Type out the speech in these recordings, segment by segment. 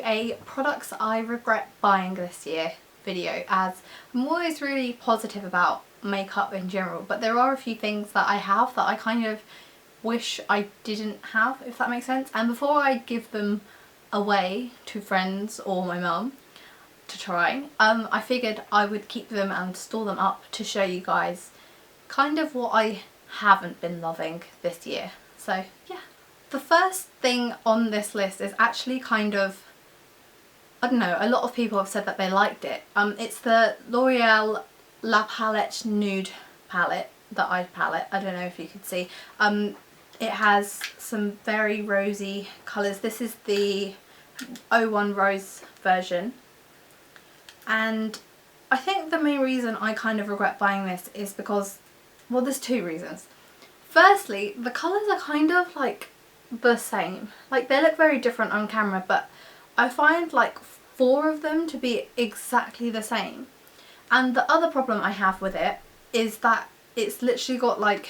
a products I regret buying this year video, as I'm always really positive about makeup in general, but there are a few things that I have that I kind of wish I didn't have, if that makes sense. And before I give them away to friends or my mum to try, I figured I would keep them and store them up to show you guys kind of what I haven't been loving this year. So yeah. The first thing on this list is actually kind of, I don't know, a lot of people have said that they liked it. It's the L'Oreal La Palette Nude palette, the eye palette. I don't know if you could see. It has some very rosy colours. This is the 01 Rose version. And I think the main reason I kind of regret buying this is because, well, there's two reasons. Firstly, the colours are kind of like the same. Like, they look very different on camera, but I find like 4 of them to be exactly the same. And the other problem I have with it is that it's literally got like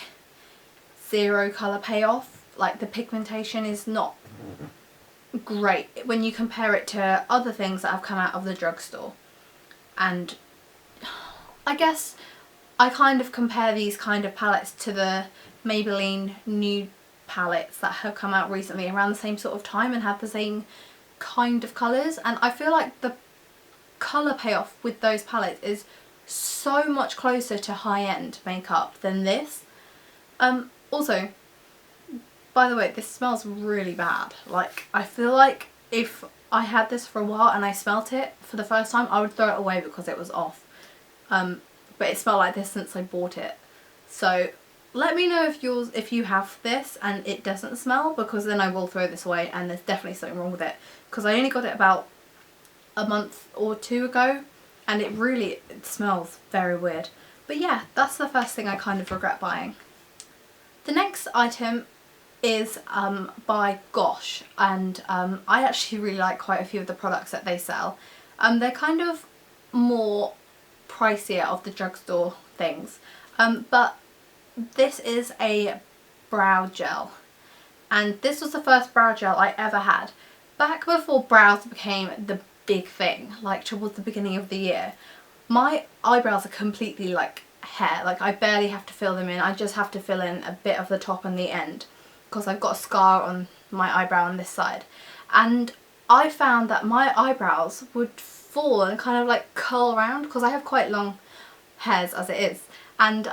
0 colour payoff. Like, the pigmentation is not great when you compare it to other things that have come out of the drugstore. And I guess I kind of compare these kind of palettes to the Maybelline nude palettes that have come out recently around the same sort of time and have the same kind of colours, and I feel like the colour payoff with those palettes is so much closer to high-end makeup than this. Also, by the way, this smells really bad. Like, I feel like if I had this for a while and I smelt it for the first time, I would throw it away because it was off. But it smelled like this since I bought it. So let me know if you have this and it doesn't smell, because then I will throw this away and there's definitely something wrong with it. Because I only got it about a month or 2 ago and it smells very weird. But yeah, that's the first thing I kind of regret buying. The next item is by Gosh, and I actually really like quite a few of the products that they sell. They're kind of more pricier of the drugstore things, but this is a brow gel, and this was the first brow gel I ever had. Back before brows became the big thing, like towards the beginning of the year, my eyebrows are completely like hair. Like, I barely have to fill them in, I just have to fill in a bit of the top and the end because I've got a scar on my eyebrow on this side. And I found that my eyebrows would fall and kind of like curl around because I have quite long hairs as it is, and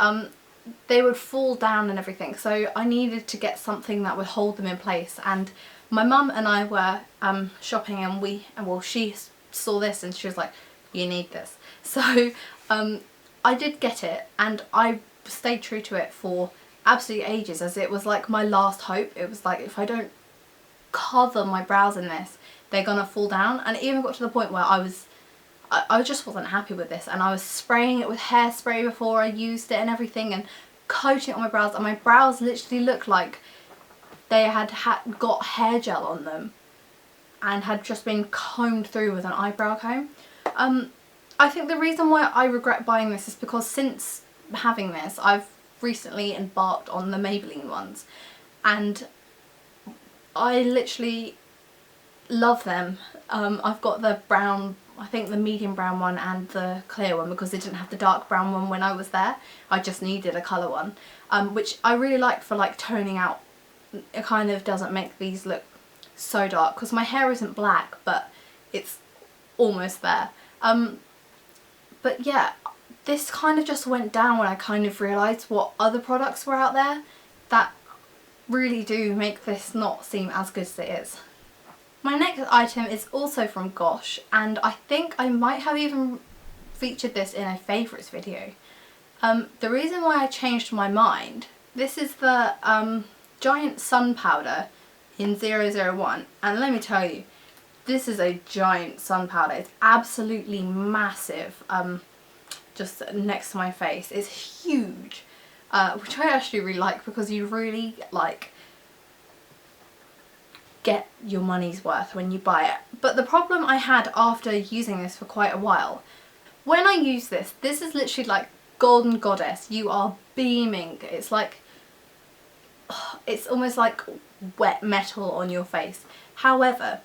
they would fall down and everything, so I needed to get something that would hold them in place. And my mum and I were shopping, and she saw this and she was like, you need this. So I did get it, and I stayed true to it for absolutely ages, as it was like my last hope. It was like, if I don't cover my brows in this, they're gonna fall down. And it even got to the point where I just wasn't happy with this, and I was spraying it with hairspray before I used it and everything, and coating it on my brows, and my brows literally looked like they had got hair gel on them and had just been combed through with an eyebrow comb. I think the reason why I regret buying this is because since having this, I've recently embarked on the Maybelline ones, and I literally love them. I've got the brown, I think the medium brown one and the clear one, because they didn't have the dark brown one when I was there. I just needed a colour one, which I really like for like toning out. It kind of doesn't make these look so dark, because my hair isn't black, but it's almost there. But yeah, this kind of just went down when I kind of realised what other products were out there that really do make this not seem as good as it is. My next item is also from Gosh, and I think I might have even featured this in a favourites video. The reason why I changed my mind, this is the Giant Sun Powder in 001, and let me tell you, this is a giant sun powder. It's absolutely massive, just next to my face. It's huge, which I actually really like, because you really like get your money's worth when you buy it. But the problem I had after using this for quite a while, when I use this, this is literally like golden goddess. You are beaming. It's like, it's almost like wet metal on your face. However,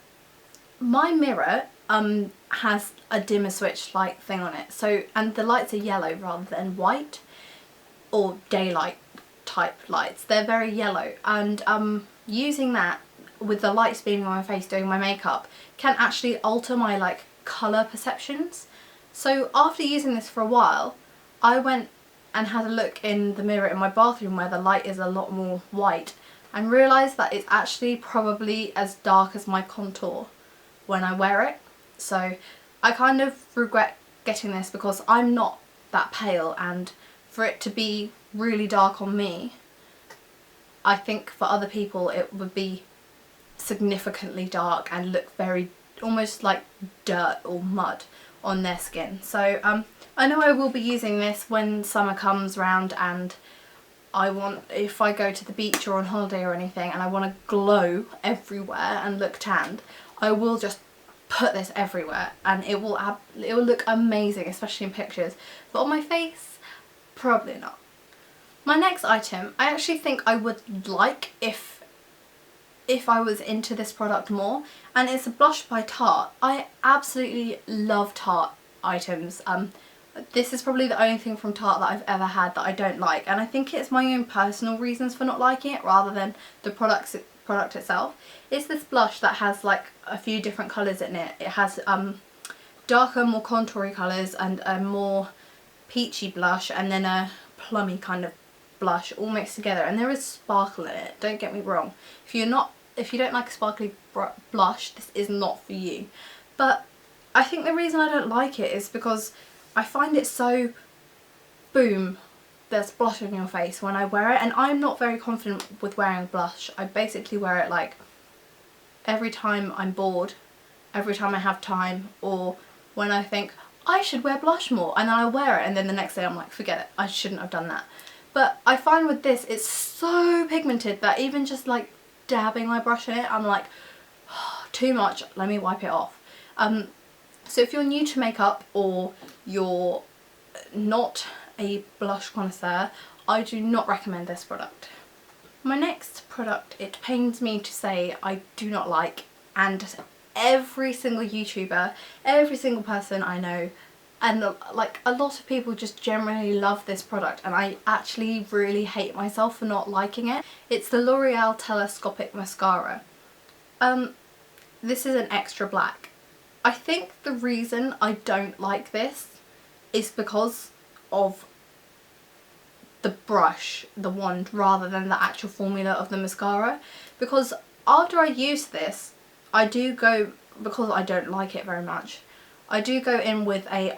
my mirror has a dimmer switch light thing on it, so, and the lights are yellow rather than white or daylight type lights. They're very yellow, and using that with the lights being on my face doing my makeup can actually alter my like colour perceptions. So after using this for a while, I went and had a look in the mirror in my bathroom where the light is a lot more white, and realised that it's actually probably as dark as my contour when I wear it. So I kind of regret getting this because I'm not that pale, and for it to be really dark on me, I think for other people it would be significantly dark and look very almost like dirt or mud on their skin. So I know I will be using this when summer comes round, and if I go to the beach or on holiday or anything and I want to glow everywhere and look tanned, I will just put this everywhere and it will look amazing, especially in pictures, but on my face, probably not. My next item, I actually think I would like if I was into this product more, and it's a blush by Tarte. I absolutely love Tarte items. This is probably the only thing from Tarte that I've ever had that I don't like, and I think it's my own personal reasons for not liking it rather than the product itself. It's this blush that has like a few different colours in it. It has darker, more contoury colours and a more peachy blush, and then a plummy kind of blush all mixed together, and there is sparkle in it, don't get me wrong. If you don't like a sparkly blush, this is not for you. But I think the reason I don't like it is because I find it so boom, there's blush on your face when I wear it, and I'm not very confident with wearing blush. I basically wear it like every time I'm bored, every time I have time, or when I think I should wear blush more, and then I wear it and then the next day I'm like, forget it, I shouldn't have done that. But I find with this it's so pigmented that even just like dabbing my brush in it, I'm like, oh, too much, let me wipe it off. So if you're new to makeup or you're not a blush connoisseur, I do not recommend this product. My next product, it pains me to say I do not like, and every single YouTuber, every single person I know, and like a lot of people just generally love this product, and I actually really hate myself for not liking it. It's the L'Oreal Telescopic Mascara. This is an extra black. I think the reason I don't like this is because of the brush, the wand, rather than the actual formula of the mascara. Because after I use this, I do go, because I don't like it very much, I do go in with a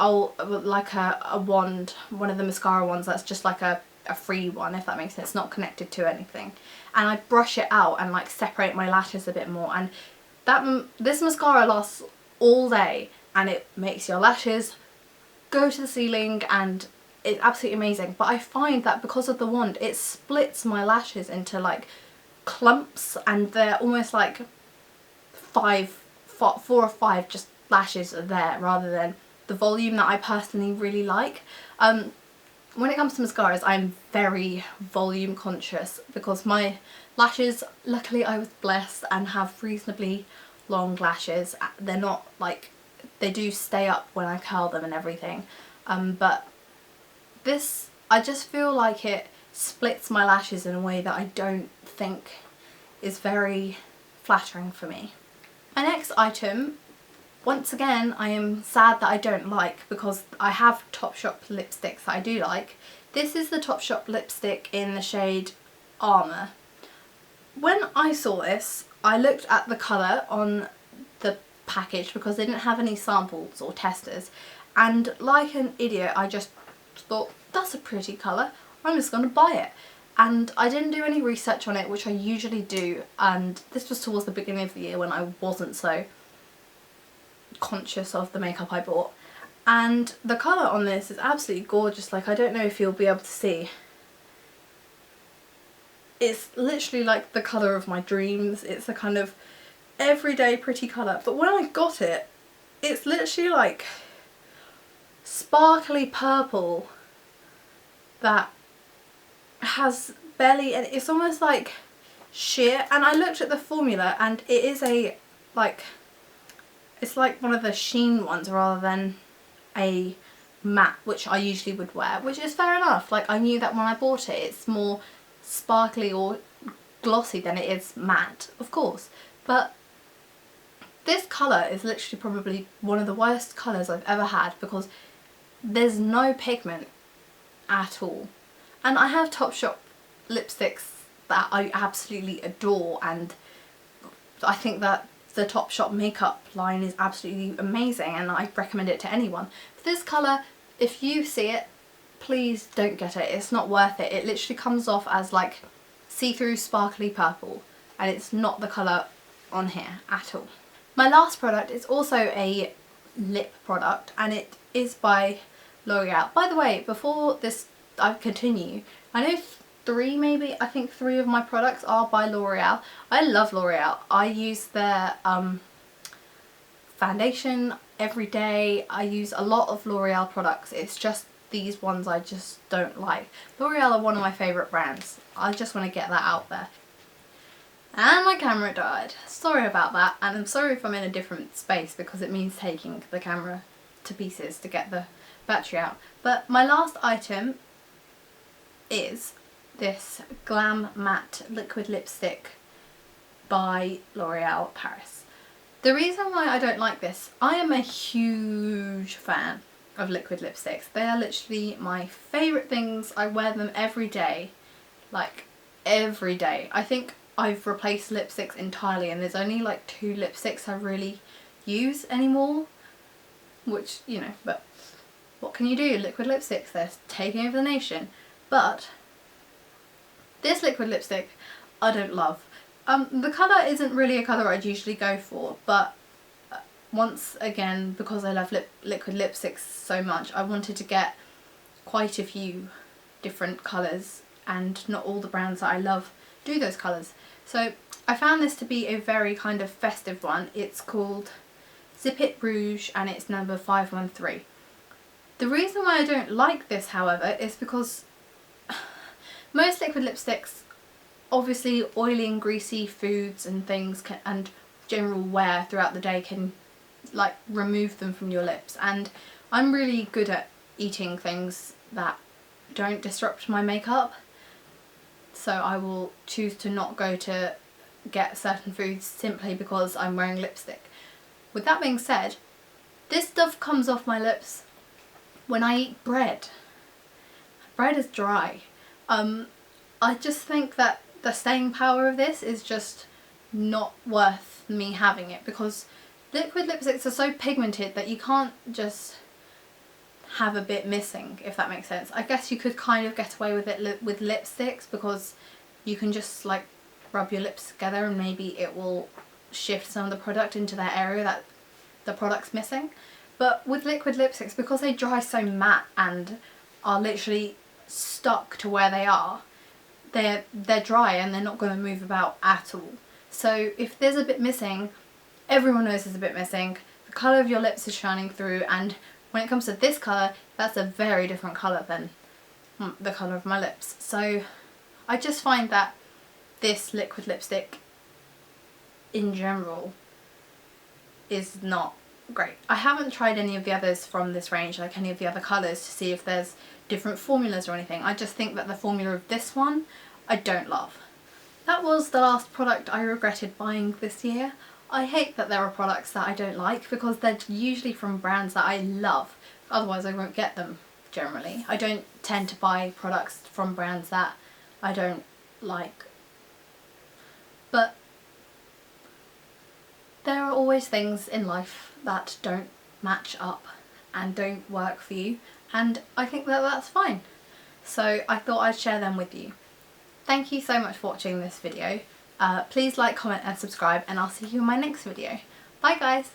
wand, one of the mascara wands that's just like a free one, if that makes sense, not connected to anything. And I brush it out and like separate my lashes a bit more, and this mascara lasts all day and it makes your lashes go to the ceiling and it's absolutely amazing. But I find that because of the wand, it splits my lashes into like clumps, and they're almost like 4 or 5 just lashes are there rather than the volume that I personally really like. When it comes to mascaras, I'm very volume conscious because my lashes, luckily I was blessed and have reasonably long lashes. They're not like, they do stay up when I curl them and everything, but this, I just feel like it splits my lashes in a way that I don't think is very flattering for me. My next item, once again I am sad that I don't like, because I have Topshop lipsticks that I do like. This is the Topshop lipstick in the shade Armour. When I saw this, I looked at the colour on the package because they didn't have any samples or testers, and like an idiot I just thought, that's a pretty colour, I'm just going to buy it. And I didn't do any research on it, which I usually do, and this was towards the beginning of the year when I wasn't so conscious of the makeup I bought. And the colour on this is absolutely gorgeous. Like, I don't know if you'll be able to see. It's literally like the colour of my dreams. It's a kind of everyday pretty colour. But when I got it, it's literally like sparkly purple that has barely, and it's almost like sheer. And I looked at the formula and it is a like It's like one of the sheen ones rather than a matte, which I usually would wear, which is fair enough. Like, I knew that when I bought it, it's more sparkly or glossy than it is matte, of course. But this colour is literally probably one of the worst colours I've ever had, because there's no pigment at all. And I have Topshop lipsticks that I absolutely adore, and I think that the Topshop makeup line is absolutely amazing and I recommend it to anyone. But this colour, if you see it, please don't get it. It's not worth it. It literally comes off as like see-through sparkly purple, and it's not the colour on here at all. My last product is also a lip product, and it is by L'Oreal. By the way, before this I continue, I know I think three of my products are by L'Oreal. I love L'Oreal. I use their foundation every day. I use a lot of L'Oreal products. It's just these ones I just don't like. L'Oreal are one of my favourite brands. I just want to get that out there. And my camera died. Sorry about that, and I'm sorry if I'm in a different space because it means taking the camera to pieces to get the battery out. But my last item is this Glam Matte Liquid Lipstick by L'Oreal Paris. The reason why I don't like this, I am a huge fan of liquid lipsticks. They are literally my favourite things. I wear them every day, like every day. I think I've replaced lipsticks entirely, and there's only like 2 lipsticks I really use anymore, which, you know, but what can you do? Liquid lipsticks, they're taking over the nation. But this liquid lipstick I don't love. The colour isn't really a colour I'd usually go for, but once again, because I love liquid lipsticks so much, I wanted to get quite a few different colours, and not all the brands that I love do those colours. So I found this to be a very kind of festive one. It's called Zip It Rouge, and it's number 513. The reason why I don't like this, however, is because most liquid lipsticks, obviously oily and greasy foods and things and general wear throughout the day can like remove them from your lips, and I'm really good at eating things that don't disrupt my makeup, so I will choose to not go to get certain foods simply because I'm wearing lipstick. With that being said, this stuff comes off my lips when I eat bread. Bread is dry. I just think that the staying power of this is just not worth me having it, because liquid lipsticks are so pigmented that you can't just have a bit missing, if that makes sense. I guess you could kind of get away with it with lipsticks, because you can just like rub your lips together and maybe it will shift some of the product into that area that the product's missing. But with liquid lipsticks, because they dry so matte and are literally stuck to where they are, they're dry and they're not going to move about at all. So if there's a bit missing, everyone knows there's a bit missing. The colour of your lips is shining through, and when it comes to this colour, that's a very different colour than the colour of my lips. So I just find that this liquid lipstick in general is not great. I haven't tried any of the others from this range, like any of the other colours, to see if there's different formulas or anything. I just think that the formula of this one I don't love. That was the last product I regretted buying this year. I hate that there are products that I don't like, because they're usually from brands that I love. Otherwise I won't get them generally. I don't tend to buy products from brands that I don't like. But there are always things in life that don't match up and don't work for you, and I think that that's fine. So I thought I'd share them with you. Thank you so much for watching this video. Please like, comment and subscribe, and I'll see you in my next video. Bye guys!